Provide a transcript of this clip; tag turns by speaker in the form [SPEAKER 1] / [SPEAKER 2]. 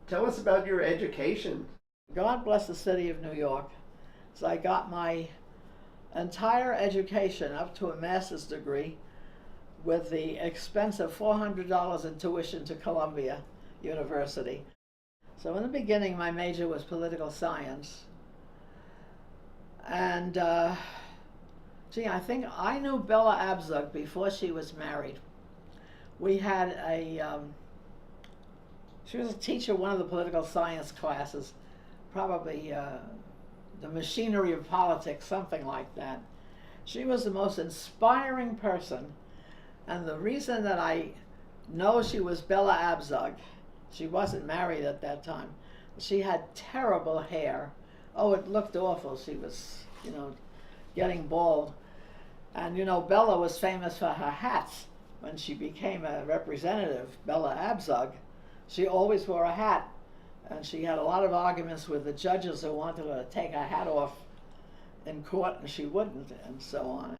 [SPEAKER 1] Tell us about your education.
[SPEAKER 2] God bless the city of New York. So I got my entire education up to a master's degree with the expense of $400 in tuition to Columbia University. So in the beginning, my major was political science. And I think I knew Bella Abzug before she was married. We had she was a teacher of one of the political science classes, probably the machinery of politics, something like that. She was the most inspiring person. And the reason that I know she was Bella Abzug, she wasn't married at that time, she had terrible hair. Oh, it looked awful. She was, getting bald. And, Bella was famous for her hats. When she became a representative, Bella Abzug, she always wore a hat. And she had a lot of arguments with the judges who wanted her to take her hat off in court, and she wouldn't, and so on.